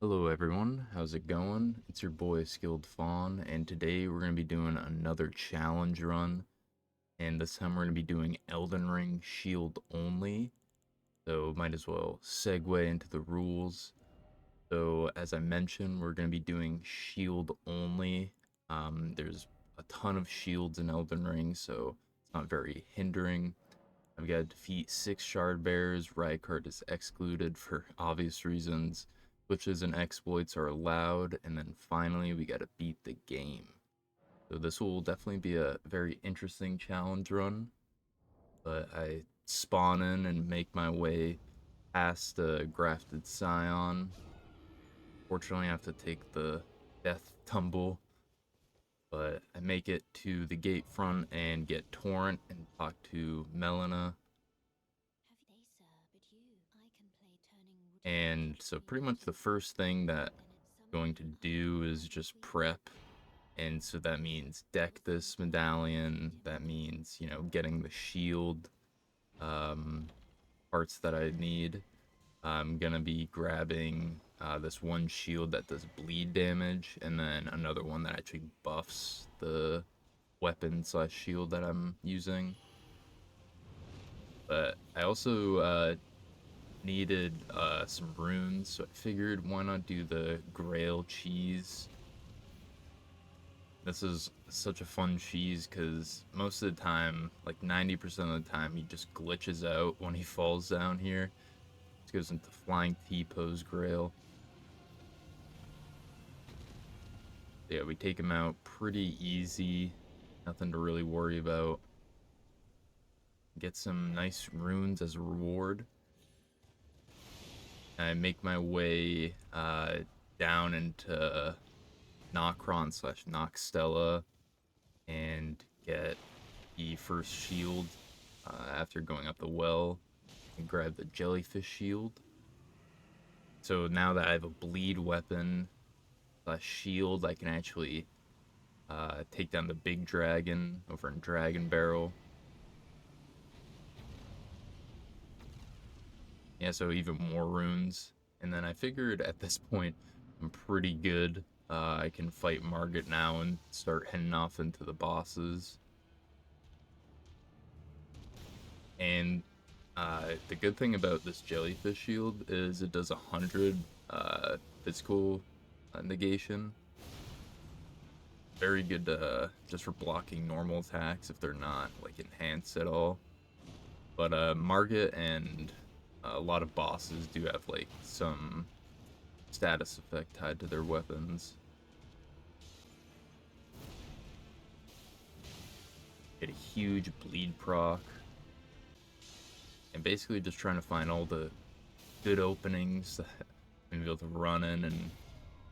Hello everyone, how's it going? It's your boy Skilled Fawn, and today we're going to be doing another challenge run, and this time we're going to be doing Elden Ring Shield only, so might as well segue into the rules. So as I mentioned, we're going to be doing Shield only. There's a ton of shields in Elden Ring, so it's not very hindering. I've got to defeat 6 Shardbearers. Rykard is excluded for obvious reasons. Switches and exploits are allowed. And then finally, we got to beat the game. So this will definitely be a very interesting challenge run. But I spawn in and make my way past the grafted scion. Fortunately, I have to take the death tumble. But I make it to the gate front and get Torrent and talk to Melenia. And so pretty much the first thing that I'm going to do is just prep. And so that means deck this medallion. That means, getting the shield parts that I need. I'm going to be grabbing this one shield that does bleed damage, and then another one that actually buffs the weapon slash shield that I'm using. But I also needed some runes, so I figured why not do the Grail cheese. This is such a fun cheese because most of the time, like 90% of the time, he just glitches out when he falls down here. Just goes into flying T-pose Grail. Yeah, we take him out pretty easy. Nothing to really worry about. Get some nice runes as a reward. I make my way down into Nokron slash Noxtella and get the first shield after going up the well and grab the jellyfish shield. So now that I have a bleed weapon slash shield, I can actually take down the big dragon over in Dragon Barrel. Yeah, so even more runes. And then I figured at this point I'm pretty good. I can fight Marget now and start heading off into the bosses. And the good thing about this jellyfish shield is it does 100 physical negation. Very good just for blocking normal attacks if they're not like enhanced at all. But Marget and a lot of bosses do have like some status effect tied to their weapons. Get a huge bleed proc. And basically just trying to find all the good openings that I'm able to run in and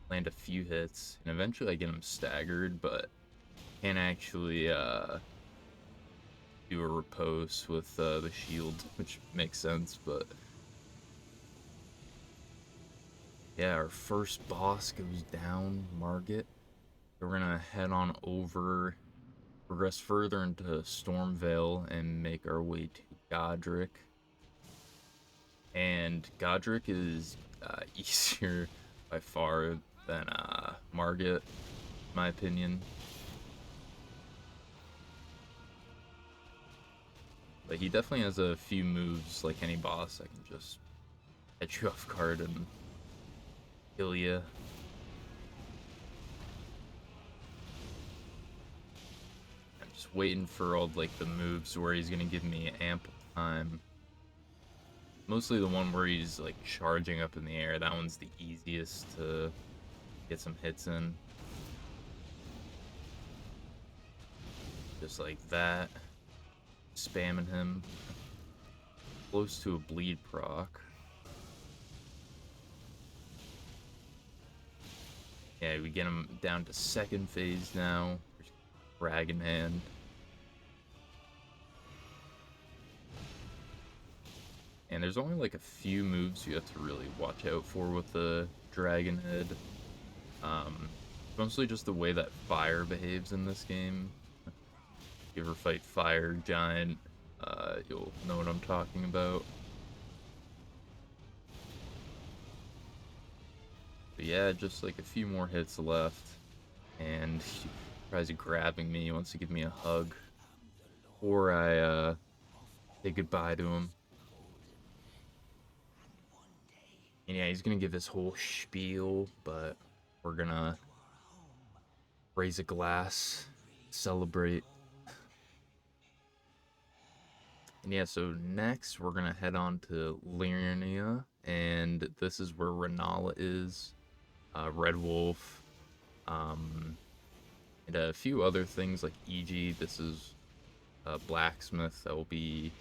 land a few hits. And eventually I get them staggered, but can't actually do a riposte with the shield, which makes sense, but yeah, our first boss goes down, Marget. So we're gonna head on over, progress further into Stormvale, and make our way to Godric. And Godric is easier by far than Marget, in my opinion. But he definitely has a few moves, like any boss, that can just catch you off guard and kill you. I'm just waiting for all like the moves where he's gonna give me ample time. Mostly the one where he's like charging up in the air. That one's the easiest to get some hits in. Just like that. Spamming him. Close to a bleed proc. Yeah, we get him down to second phase now. Dragon Hand. And there's only like a few moves you have to really watch out for with the Dragon Head. Mostly just the way that fire behaves in this game. If you ever fight Fire Giant, you'll know what I'm talking about. But But yeah, just like a few more hits left, and he tries grabbing me. He wants to give me a hug, or I say goodbye to him. And yeah, he's gonna give this whole spiel, but we're gonna raise a glass, celebrate. And yeah, so next we're gonna head on to Melenia, and this is where Rennala is, Red Wolf, um, and a few other things like e.g. this is a blacksmith that will be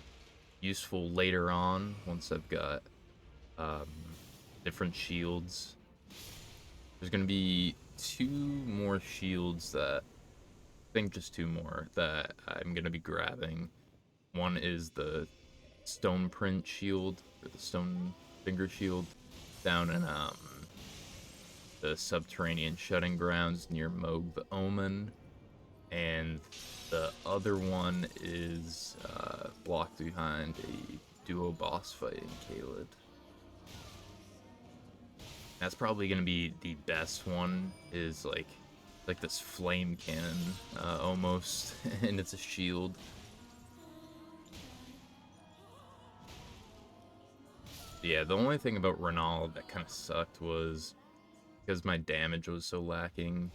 useful later on once I've got um, different shields. There's gonna be two more shields that I think just two more that I'm gonna be grabbing. One is the stone print shield, or the stone finger shield, down in the subterranean shutting grounds near Moog the Omen, and the other one is blocked behind a duo boss fight in Caelid. That's probably gonna be the best one. Is like this flame cannon almost, and it's a shield. Yeah, the only thing about Rennala that kind of sucked was because my damage was so lacking.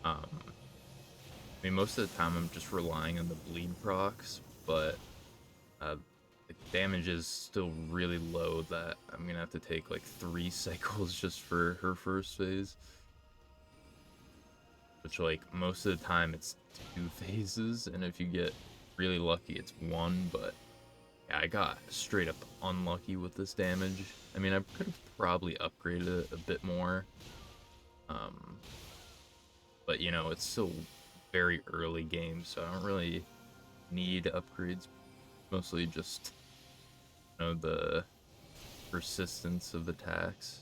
I mean, most of the time I'm just relying on the bleed procs, but the damage is still really low that I'm gonna have to take like 3 cycles just for her first phase. Which, like, most of the time it's 2 phases, and if you get really lucky, it's 1, but yeah, I got straight up unlucky with this damage. I mean, I could have probably upgraded it a bit more. But, you know, it's still very early game, so I don't really need upgrades. Mostly just, you know, the persistence of attacks.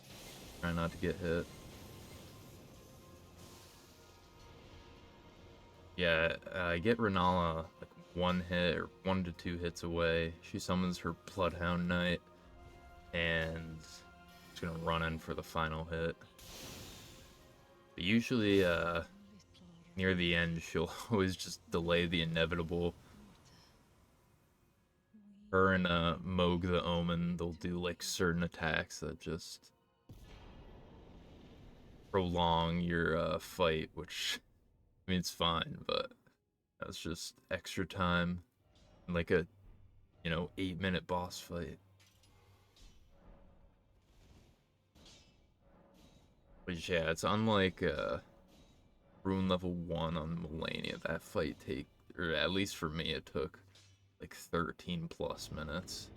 Try not to get hit. Yeah, I get Rennala like 1 hit or 1 to 2 hits away. She summons her Bloodhound Knight, and it's gonna run in for the final hit. But usually, near the end, she'll always just delay the inevitable. Her and Moog the Omen, they'll do like certain attacks that just prolong your fight, which, I mean, it's fine, but that's just extra time. Like a, you know, 8-minute boss fight. Which, yeah, it's unlike Rune level 1 on Melenia. That fight or at least for me, it took like 13 plus minutes.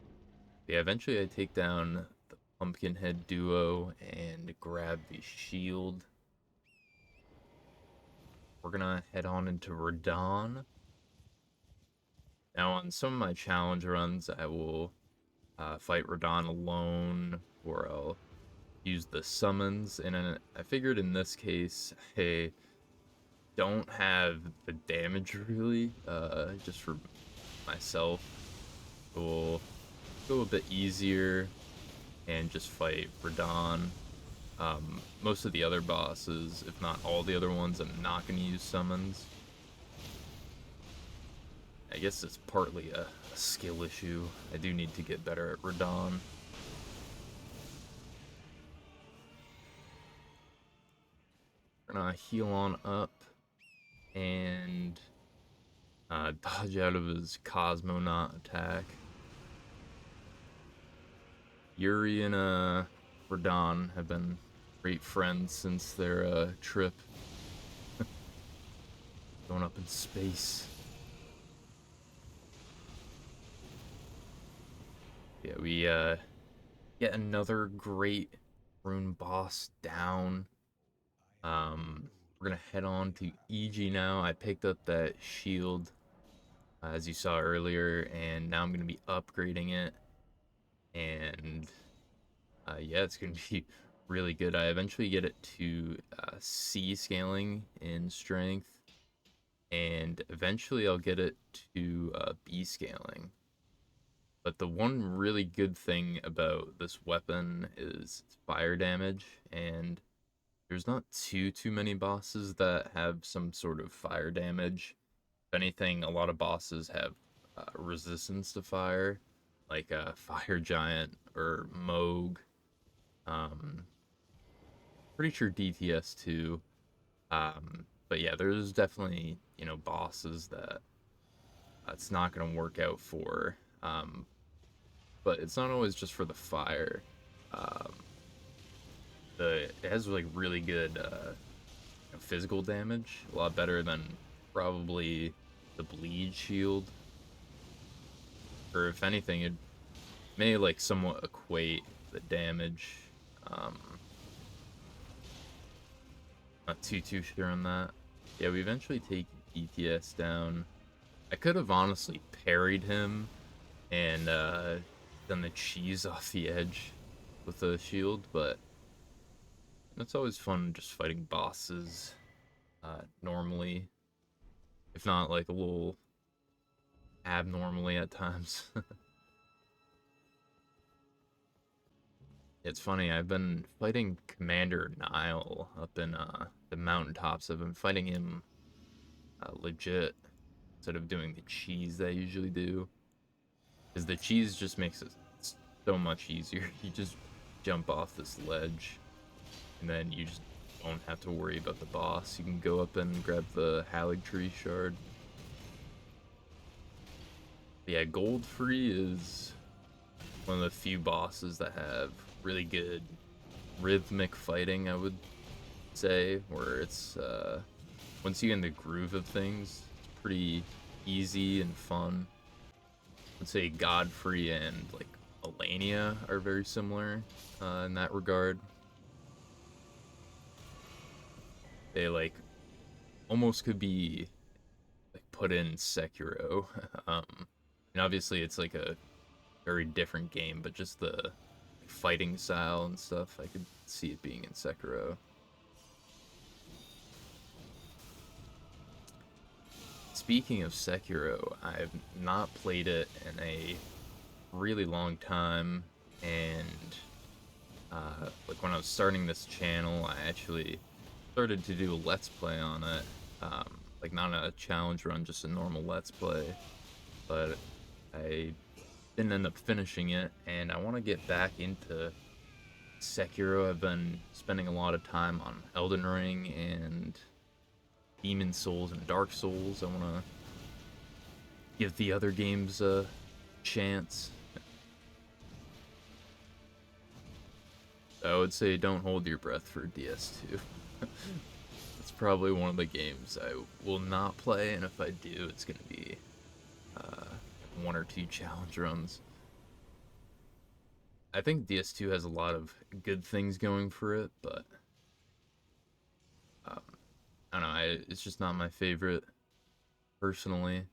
But yeah, eventually I take down the Pumpkinhead duo and grab the shield. We're gonna head on into Radahn. Now, on some of my challenge runs, I will fight Radahn alone, or I'll use the summons. And I figured in this case, hey, don't have the damage really, just for myself. We'll go a bit easier and just fight Radahn. Most of the other bosses, if not all the other ones, I'm not going to use summons. I guess it's partly a skill issue. I do need to get better at Radahn. We're gonna heal on up and dodge out of his Cosmonaut attack. Yuri and Radahn have been great friends since their trip going up in space. Yeah, we get another great rune boss down. We're gonna head on to EG now. I picked up that shield, as you saw earlier, and now I'm gonna be upgrading it. And yeah, it's gonna be really good. I eventually get it to C scaling in strength, and eventually I'll get it to B scaling. But the one really good thing about this weapon is its fire damage, and There's not too many bosses that have some sort of fire damage. If anything, a lot of bosses have resistance to fire, like Fire Giant or Moog. Um, Pretty sure DTS too. But yeah, there's definitely bosses that it's not gonna work out for. But it's not always just for the fire. Um, it has like really good physical damage, a lot better than probably the bleed shield, or if anything, it may like somewhat equate the damage. Um, Not too sure on that. Yeah, we eventually take ETS down. I could have honestly parried him and done the cheese off the edge with the shield, but it's always fun just fighting bosses normally, if not like a little abnormally at times. It's funny, I've been fighting Commander Nile up in the mountaintops. I've been fighting him legit instead of doing the cheese that I usually do. Because the cheese just makes it so much easier. You just jump off this ledge, and then you just don't have to worry about the boss. You can go up and grab the Haligtree shard. But yeah, Goldfree is one of the few bosses that have really good rhythmic fighting, I would say, where it's once you get in the groove of things, it's pretty easy and fun. I'd say Godfrey and like Melenia are very similar in that regard. They like almost could be like put in Sekiro. And obviously it's like a very different game, but just the like, fighting style and stuff, I could see it being in Sekiro. Speaking of Sekiro, I've not played it in a really long time, and like when I was starting this channel, I actually started to do a let's play on it. Like not a challenge run, just a normal let's play, but I didn't end up finishing it, and I want to get back into Sekiro. I've been spending a lot of time on Elden Ring and Demon Souls and Dark Souls. I want to give the other games a chance. I would say don't hold your breath for DS2. It's probably one of the games I will not play, and if I do, it's going to be one or two challenge runs. I think DS2 has a lot of good things going for it, but um, I don't know, it's just not my favorite, personally.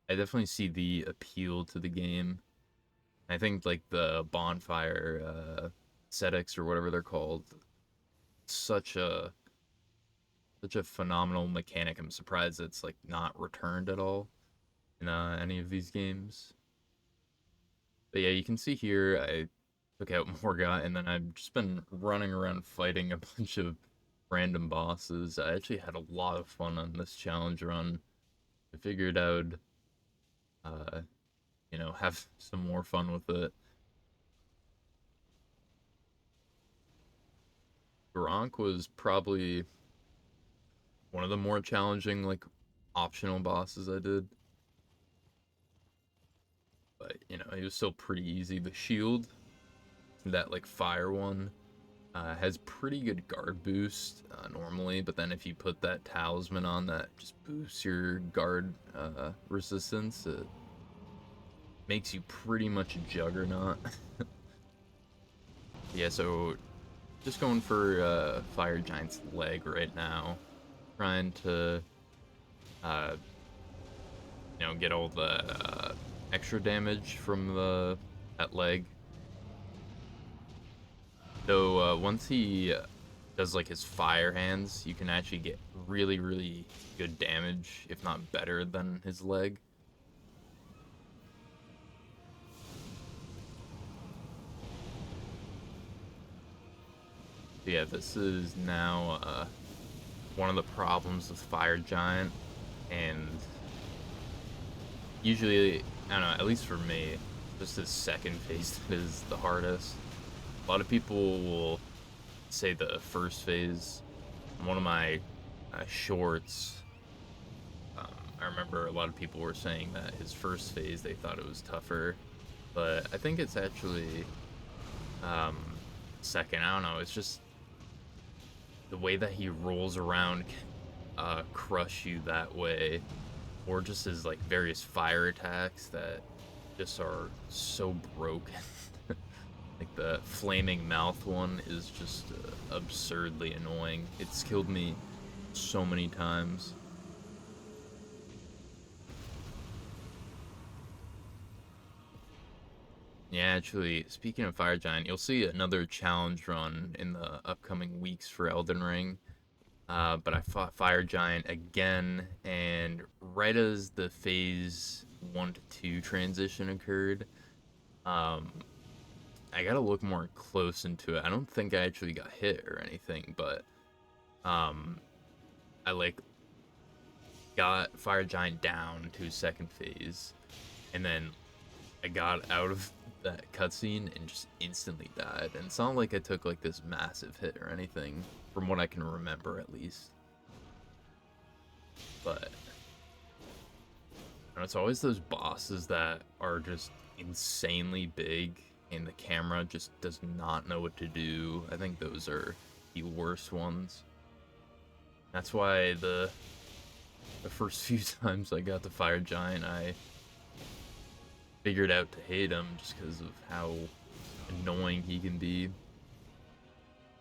I definitely see the appeal to the game. I think like the bonfire settings or whatever they're called, such a phenomenal mechanic. I'm surprised it's like not returned at all in any of these games. But yeah, you can see here I took out Morgot, and then I've just been running around fighting a bunch of random bosses. I actually had a lot of fun on this challenge run. I figured I would, uh, have some more fun with it. Gronk was probably one of the more challenging, like, optional bosses I did. But, he was still pretty easy. The shield, that, like, fire one, has pretty good guard boost normally, but then if you put that talisman on that just boosts your guard resistance, it makes you pretty much a juggernaut. Yeah, so just going for Fire Giant's leg right now, trying to uh, get all the extra damage from that leg. Though once he does like his fire hands, you can actually get really good damage, if not better than his leg. Yeah, this is now one of the problems with Fire Giant, and usually, I don't know, at least for me, just the second phase that is the hardest. A lot of people will say the first phase. One of my shorts, I remember a lot of people were saying that his first phase, they thought it was tougher, but I think it's actually um, second. I don't know, it's just the way that he rolls around can crush you that way, or just his like various fire attacks that just are so broken. Like the flaming mouth one is just absurdly annoying. It's killed me so many times. Yeah, actually, speaking of Fire Giant, you'll see another challenge run in the upcoming weeks for Elden Ring. But I fought Fire Giant again, and right as the phase 1 to 2 transition occurred, um, I gotta look more close into it. I don't think I actually got hit or anything, but um, I like got Fire Giant down to second phase, and then I got out of that cutscene and just instantly died. And it's not like I took like this massive hit or anything, from what I can remember at least. But it's always those bosses that are just insanely big and the camera just does not know what to do. I think those are the worst ones. That's why the first few times I got the Fire Giant, I figured out to hate him just because of how annoying he can be.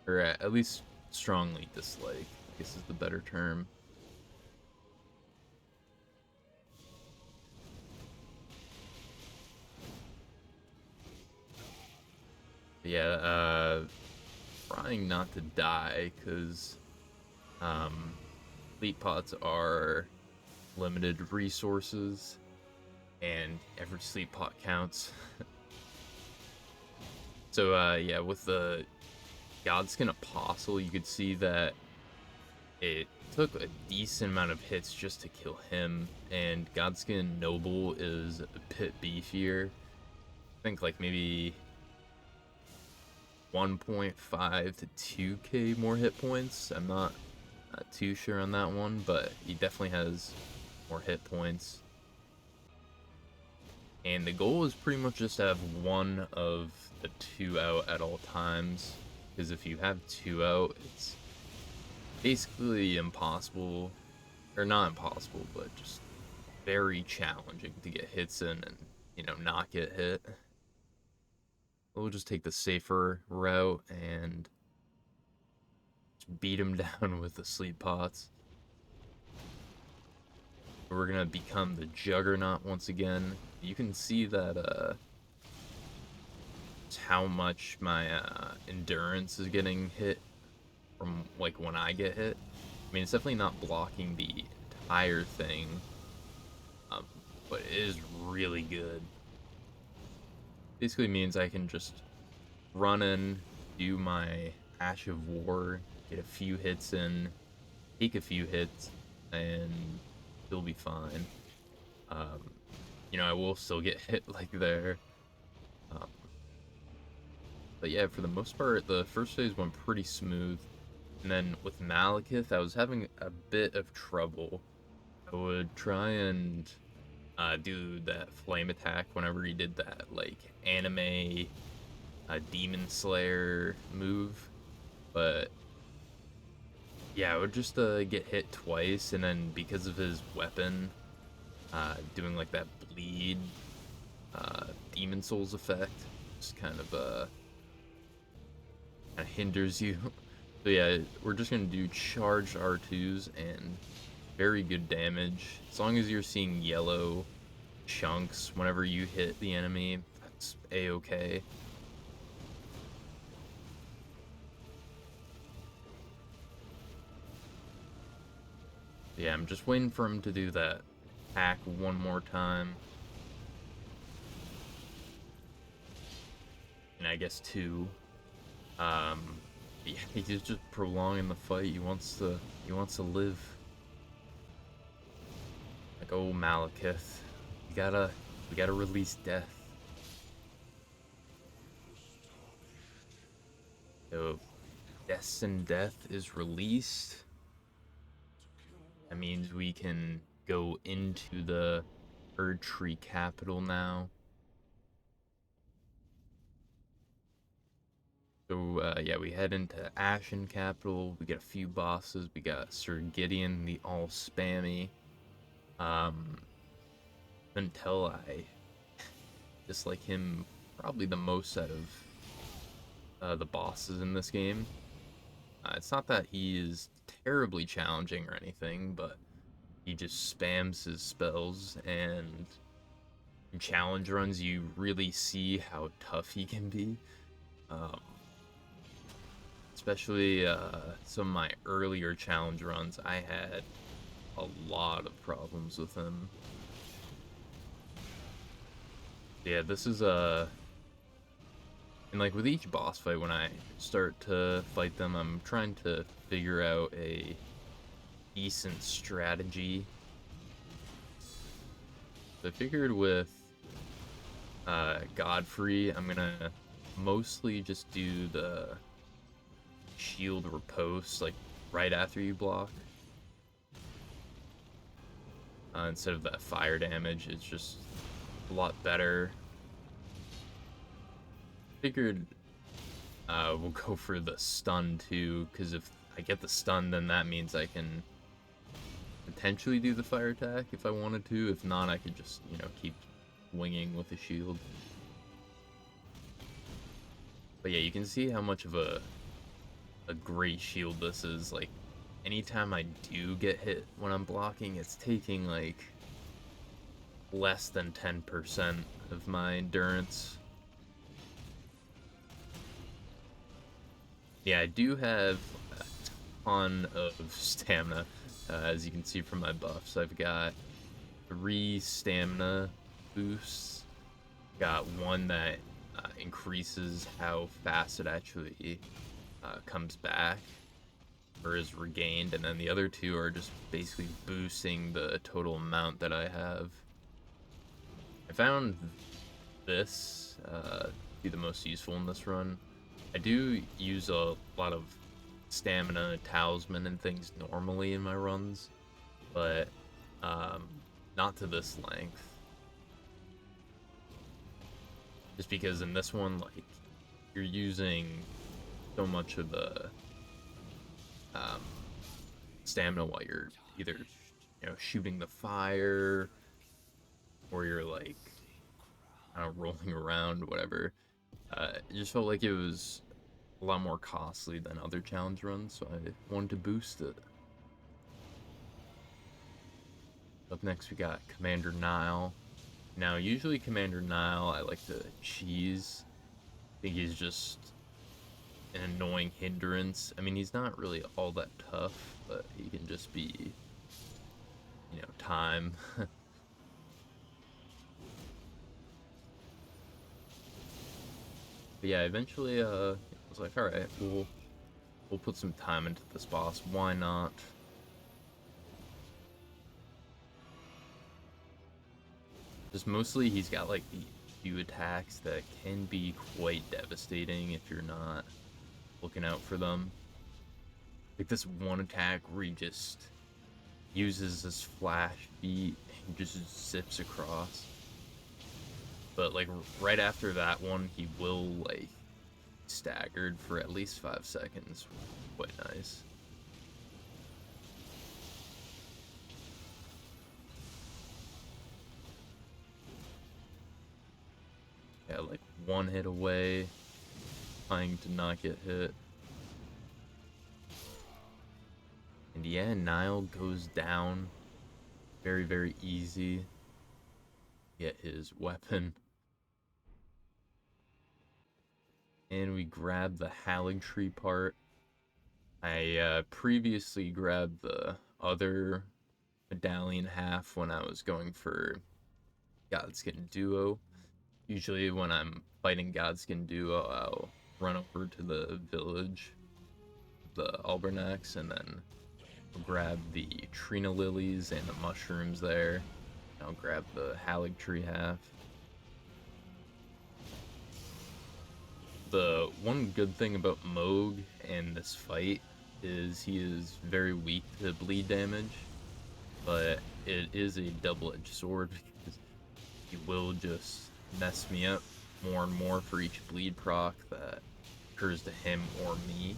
Or at least strongly dislike, I guess is the better term. Yeah, trying not to die, because fleet pots are limited resources, and every sleep pot counts. So, yeah, with the Godskin Apostle, you could see that it took a decent amount of hits just to kill him, and Godskin Noble is a bit beefier. I think like maybe 1.5 to 2k more hit points. I'm not too sure on that one, but he definitely has more hit points. And the goal is pretty much just to have one of the two out at all times, because if you have two out, it's basically impossible, or not impossible, but just very challenging to get hits in and, you know, not get hit. We'll just take the safer route and just beat him down with the sleep pots. We're gonna become the Juggernaut once again. You can see that how much my endurance is getting hit from like when I get hit. I mean, it's definitely not blocking the entire thing, but it is really good. Basically means I can just run in, do my Ash of War, get a few hits in, take a few hits, and it'll be fine. You know, I will still get hit like there. But yeah, for the most part, the first phase went pretty smooth. And then with Malekith, I was having a bit of trouble. I would try and do that flame attack whenever he did that, like, anime Demon Slayer move. But yeah, I would just get hit twice, and then because of his weapon doing like that bleed Demon Souls effect, just kind of hinders you. So yeah, we're just gonna do charged R2s and very good damage. As long as you're seeing yellow chunks whenever you hit the enemy, that's a-okay. Yeah, I'm just waiting for him to do that hack one more time. And I guess two. Yeah, he's just prolonging the fight. He wants to live. Like, oh Malekith, we gotta release death. So Destined Death is released. That means we can go into the Erd Tree capital now. So yeah, we head into Ashen capital. We get a few bosses. We got Sir Gideon, the all spammy. Um, until I dislike him probably the most out of the bosses in this game. It's not that he is terribly challenging or anything, but he just spams his spells, and in challenge runs you really see how tough he can be. Um, Especially some of my earlier challenge runs, I had a lot of problems with him. Yeah, this is and like with each boss fight, when I start to fight them, I'm trying to figure out a decent strategy. So I figured with Godfrey, I'm gonna mostly just do the shield riposte like right after you block. Instead of that fire damage, it's just a lot better. Figured we'll go for the stun too, because if I get the stun, then that means I can potentially do the fire attack if I wanted to. If not, I could just, you know, keep winging with the shield. But yeah, you can see how much of a great shield this is. Like, anytime I do get hit when I'm blocking, it's taking like less than 10% of my endurance. Yeah, I do have a ton of stamina, as you can see from my buffs. I've got 3 stamina boosts. Got one that increases how fast it actually comes back or is regained, and then the other 2 are just basically boosting the total amount that I have. I found this to be the most useful in this run. I do use a lot of stamina, talisman, and things normally in my runs, but not to this length. Just because in this one, like, you're using so much of the stamina while you're either, you know, shooting the fire, or you're like, I don't know, rolling around, whatever. It just felt like it was a lot more costly than other challenge runs, so I wanted to boost it. Up next, we got Commander Nile. Now, usually Commander Nile, I like to cheese. I think he's just an annoying hindrance. I mean, he's not really all that tough, but he can just be, you know, time. But yeah, eventually, I was like, alright, we'll put some time into this boss. Why not? Just mostly he's got like the few attacks that can be quite devastating if you're not looking out for them. Like this one attack where he just uses this flash beat and just zips across. But like right after that one, he will like staggered for at least 5 seconds. Quite nice. Yeah, like one hit away, trying to not get hit. And yeah, Nile goes down. Very, very easy. Get his weapon. And we grab the Hallig Tree part. I previously grabbed the other medallion half when I was going for Godskin Duo. Usually when I'm fighting Godskin Duo, I'll run over to the village the Albernax, and then I'll grab the Trina lilies and the mushrooms there. I'll grab the Halig tree half. The one good thing about Moog in this fight is he is very weak to bleed damage, but it is a double-edged sword because he will just mess me up more and more for each bleed proc that occurs to him or me.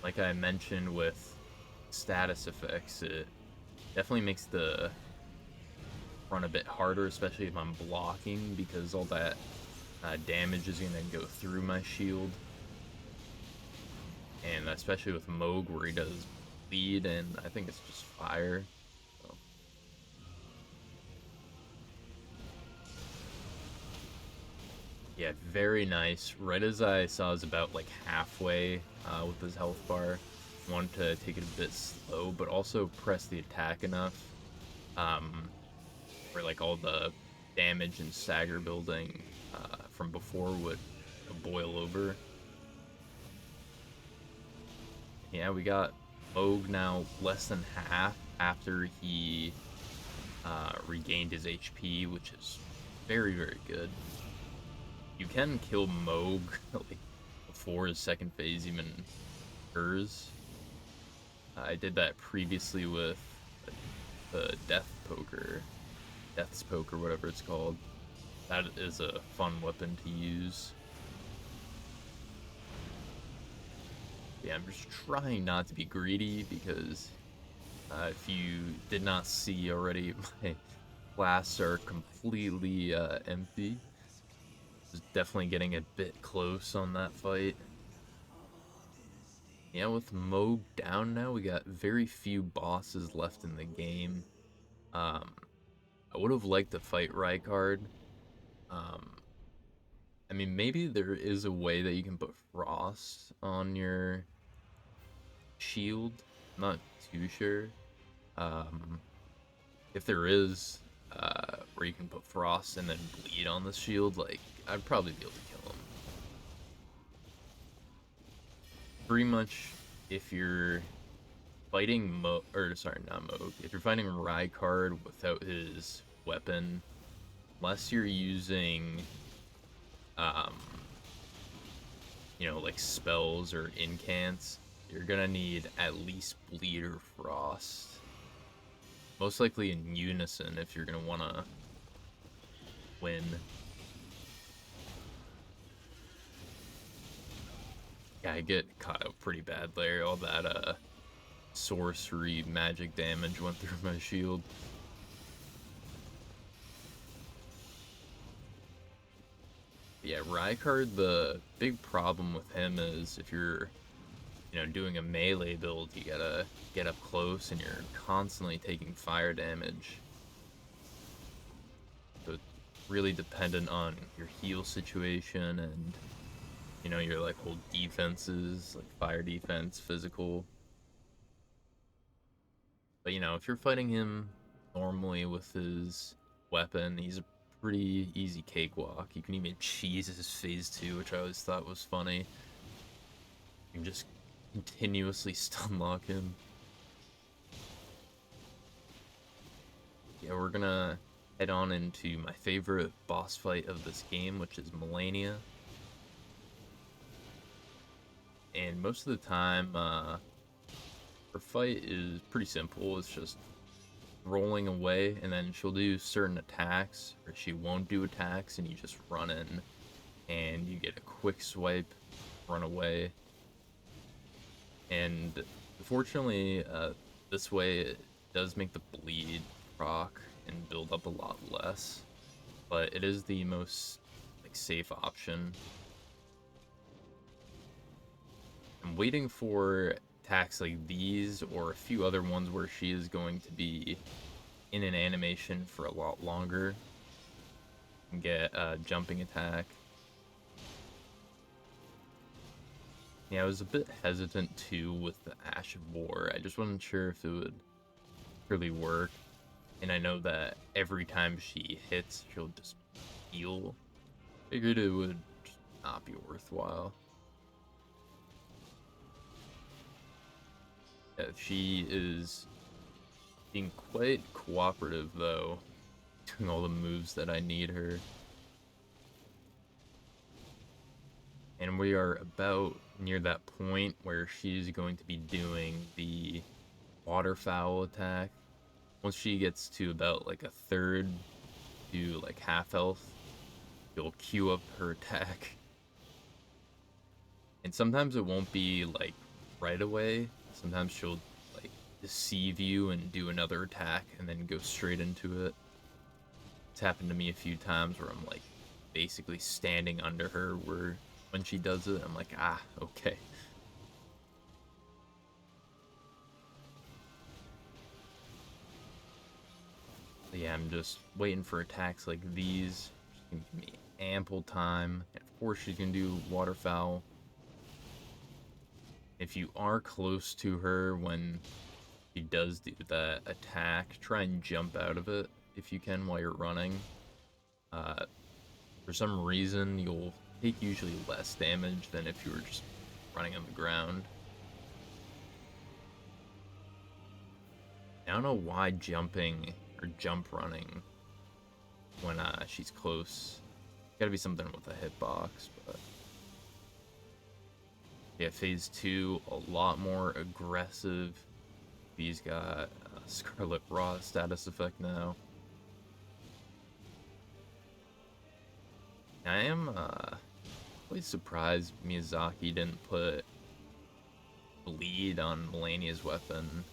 Like I mentioned with status effects, it definitely makes the run a bit harder, especially if I'm blocking, because all that damage is going to go through my shield. And especially with Moog, where he does bleed, and I think it's just fire. So. Yeah, very nice. Right as I saw, I was about like halfway with his health bar. Wanted to take it a bit slow, but also press the attack enough where like all the damage and stagger building from before would boil over. Yeah, we got Moog now less than half after he regained his HP, which is very, very good. You can kill Moog like, before his second phase even occurs. I did that previously with the Death's Poke, or whatever it's called. That is a fun weapon to use. Yeah, I'm just trying not to be greedy because if you did not see already, my flasks are completely empty. Just definitely getting a bit close on that fight. Yeah, with Moog down now, we got very few bosses left in the game. I would have liked to fight Rykard. I mean, maybe there is a way that you can put Frost on your shield. I'm not too sure. If there is, where you can put Frost and then bleed on the shield, like, I'd probably be able to kill him. Pretty much, if you're fighting if you're fighting Rykard without his weapon, unless you're using, you know, like spells or incants, you're gonna need at least bleed or frost. Most likely in unison if you're gonna wanna win. Yeah, I get caught out pretty bad there. All that sorcery magic damage went through my shield. Yeah, Rykard, the big problem with him is if you're, you know, doing a melee build, you gotta get up close and you're constantly taking fire damage. So it's really dependent on your heal situation and, you know, your like whole defenses, like fire defense, physical. But you know, if you're fighting him normally with his weapon, he's a pretty easy cakewalk. You can even cheese his phase 2, which I always thought was funny. You can just continuously stun lock him. Yeah, we're gonna head on into my favorite boss fight of this game, which is Melenia. And most of the time, her fight is pretty simple. It's just rolling away, and then she'll do certain attacks, or she won't do attacks, and you just run in, and you get a quick swipe, run away. And fortunately, this way it does make the bleed proc and build up a lot less, but it is the most like safe option. I'm waiting for attacks like these or a few other ones where she is going to be in an animation for a lot longer and get a jumping attack. Yeah, I was a bit hesitant too with the Ash of War. I just wasn't sure if it would really work. And I know that every time she hits, she'll just heal Figured it would just not be worthwhile. Yeah, she is being quite cooperative, though, doing all the moves that I need her. And we are about near that point where she's going to be doing the waterfowl attack. Once she gets to about like a third to like half health, you'll queue up her attack. And sometimes it won't be like right away. Sometimes she'll like deceive you and do another attack and then go straight into it. It's happened to me a few times where I'm like basically standing under her where when she does it, I'm like, ah, okay. But yeah, I'm just waiting for attacks like these. She's gonna give me ample time. And of course she's gonna do waterfowl. If you are close to her when she does do that attack, try and jump out of it if you can while you're running. For some reason, you'll take usually less damage than if you were just running on the ground. I don't know why jumping or jump running when she's close. Gotta be something with a hitbox, but yeah, phase 2, a lot more aggressive. He's got Scarlet Raw status effect now. I am quite surprised Miyazaki didn't put bleed on Melenia's weapon.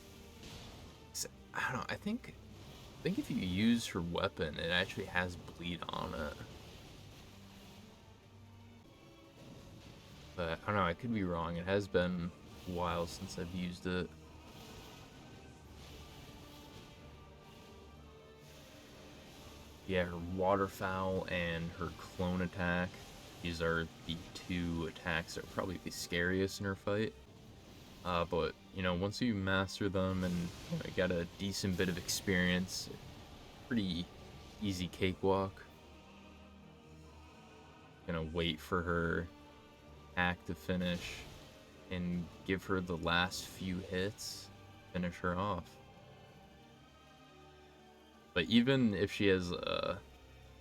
I don't know, I think if you use her weapon, it actually has bleed on it. But I don't know, I could be wrong. It has been a while since I've used it. Yeah, her waterfowl and her clone attack. These are the two attacks that are probably the scariest in her fight. But, you know, once you master them and you got a decent bit of experience, pretty easy cakewalk. Gonna wait for her attack to finish and give her the last few hits, finish her off. But even if she has you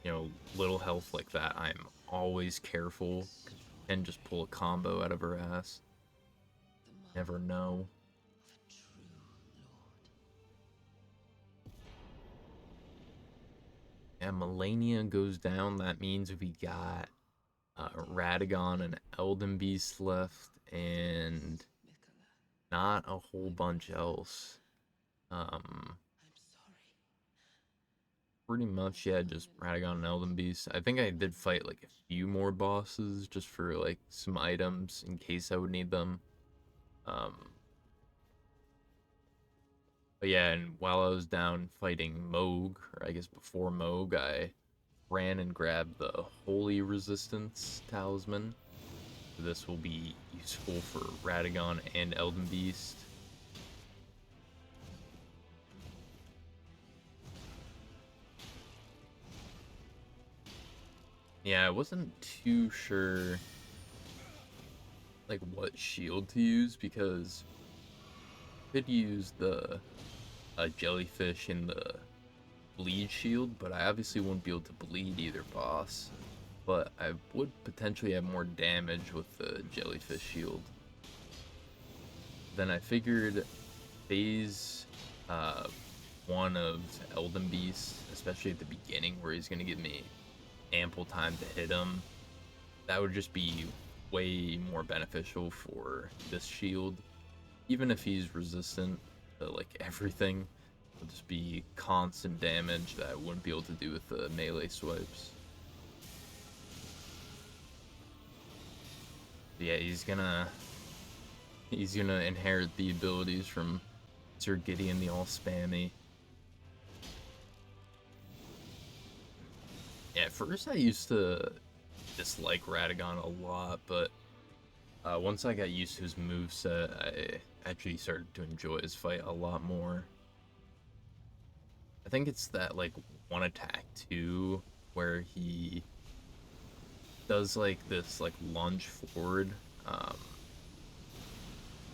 know, little health like that, I'm always careful and just pull a combo out of her ass. Never know. Yeah, Melenia goes down. That means we got Radahn and Elden Beast left, and not a whole bunch else. Pretty much, yeah, just Radahn and Elden Beast. I think I did fight like a few more bosses just for like some items in case I would need them. But yeah, and while I was down fighting Moog, or I guess before Moog, I ran and grabbed the Holy Resistance Talisman. This will be useful for Radahn and Elden Beast. Yeah, I wasn't too sure like what shield to use because I could use the jellyfish in the bleed shield, but I obviously won't be able to bleed either boss. But I would potentially have more damage with the jellyfish shield. Then I figured phase 1 of Elden Beast, especially at the beginning where he's going to give me ample time to hit him, that would just be way more beneficial for this shield. Even if he's resistant to like everything, it'll just be constant damage that I wouldn't be able to do with the melee swipes. Yeah, he's gonna inherit the abilities from Sir Gideon the all spammy. Yeah, at first I used to dislike Radahn a lot, but once I got used to his moveset, I actually started to enjoy his fight a lot more. I think it's that like one attack too, where he does like this like lunge forward, and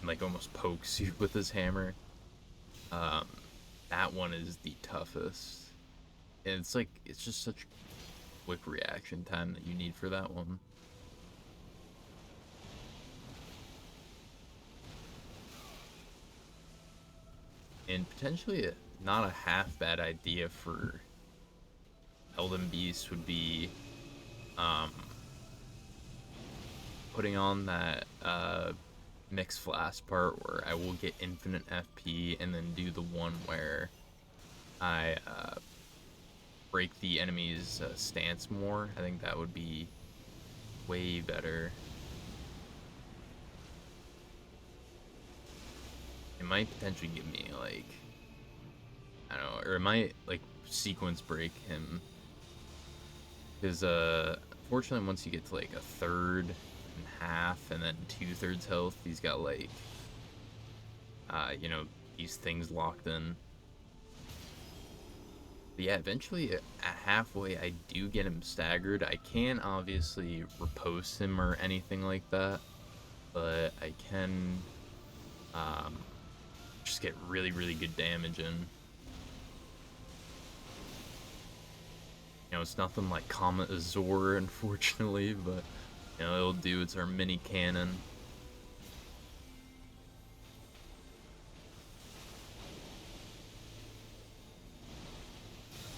like almost pokes you with his hammer. Um, that one is the toughest. And it's like it's just such quick reaction time that you need for that one. And potentially not a half bad idea for Elden Beast would be um, putting on that mixed flask part where I will get infinite FP and then do the one where I break the enemy's stance more. I think that would be way better. It might potentially give me like, I don't know, or it might like sequence break him. Because fortunately once you get to like a third and half and then 2/3 health, he's got like you know, these things locked in. But yeah, eventually at halfway I do get him staggered. I can't obviously riposte him or anything like that, but I can just get really, really good damage in. You know, it's nothing like Comet Azor, unfortunately, but you know, it'll do. It's our mini cannon.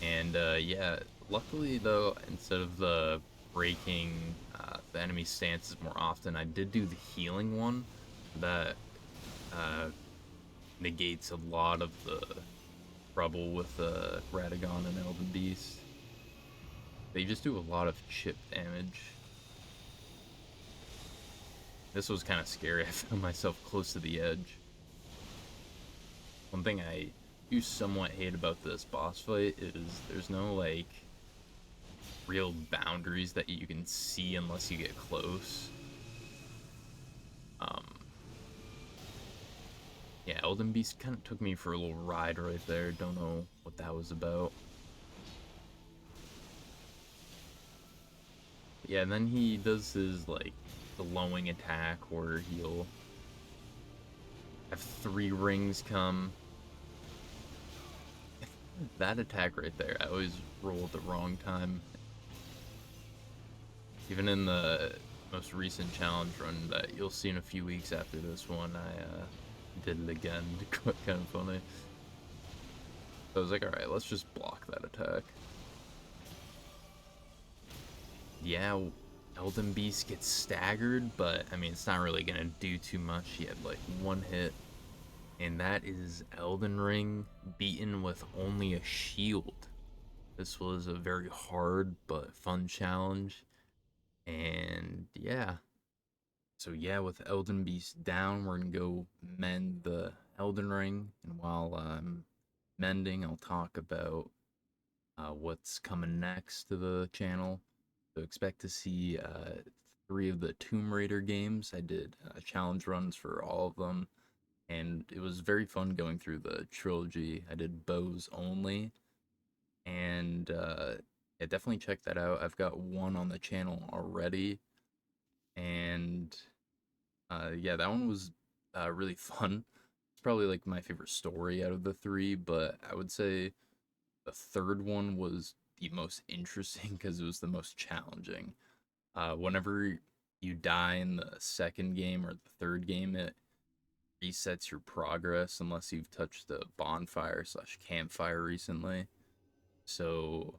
And yeah, luckily though, instead of the breaking the enemy stances more often, I did do the healing one that uh, negates a lot of the trouble with Radahn and Elden Beast. They just do a lot of chip damage. This was kind of scary. I found myself close to the edge. One thing I do somewhat hate about this boss fight is there's no like real boundaries that you can see unless you get close. Um, yeah, Elden Beast kind of took me for a little ride right there. Don't know what that was about. Yeah, and then he does his like glowing attack where he'll have 3 rings come. That attack right there, I always roll at the wrong time. Even in the most recent challenge run that you'll see in a few weeks after this one, I did it again. Kind of funny. So I was like, alright, let's just block that attack. Yeah, Elden Beast gets staggered, but I mean, it's not really gonna do too much. He had like 1 hit, and that is Elden Ring beaten with only a shield. This was a very hard but fun challenge, and yeah. So yeah, with Elden Beast down, we're gonna go mend the Elden Ring, and while I'm mending, I'll talk about what's coming next to the channel. So expect to see 3 of the Tomb Raider games. I did challenge runs for all of them, and it was very fun going through the trilogy. I did bows only, and yeah, definitely check that out. I've got 1 on the channel already, and yeah, that one was really fun. It's probably like my favorite story out of the 3, but I would say the 3rd one was the most interesting because it was the most challenging. Whenever you die in the 2nd game or the 3rd game, it resets your progress unless you've touched the bonfire slash campfire recently. So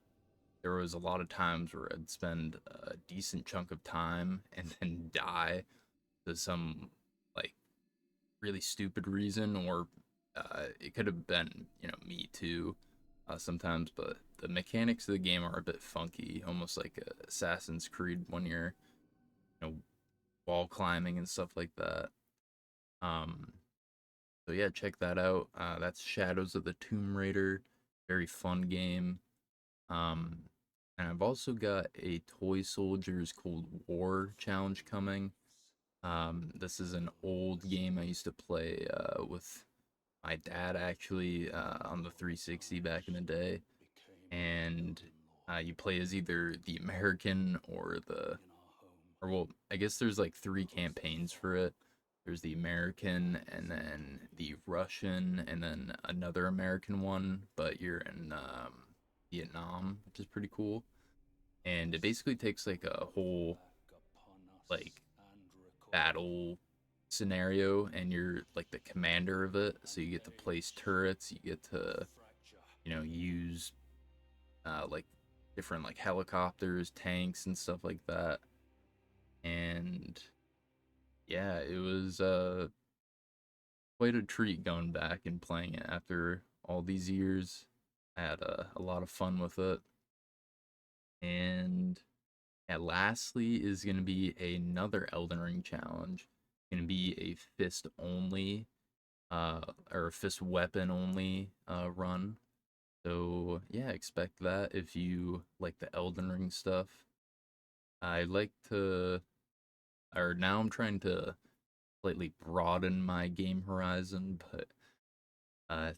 there was a lot of times where I'd spend a decent chunk of time and then die to some like really stupid reason, or it could have been, you know, me too, sometimes, but the mechanics of the game are a bit funky, almost like Assassin's Creed when you're, you know, wall climbing and stuff like that. Um, so yeah, check that out. That's Shadows of the Tomb Raider, very fun game. Um, and I've also got a Toy Soldiers Cold War challenge coming. This is an old game I used to play with my dad actually on the 360 back in the day, and you play as either the American or the or well, I guess there's like 3 campaigns for it. There's the American, and then the Russian, and then another American one, but you're in Vietnam, which is pretty cool. And it basically takes like a whole like battle scenario, and you're like the commander of it, so you get to place turrets, you get to, you know, use like different like helicopters, tanks, and stuff like that. And yeah, it was quite a treat going back and playing it after all these years. I had a lot of fun with it. And yeah, lastly is going to be another Elden Ring challenge. Going to be a fist only, or a fist weapon only run. So yeah, expect that if you like the Elden Ring stuff. I like to, or now I'm trying to slightly broaden my game horizon, but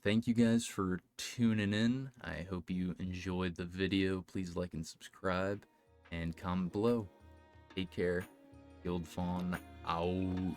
thank you guys for tuning in. I hope you enjoyed the video. Please like and subscribe and comment below. Take care. Guild Fawn out.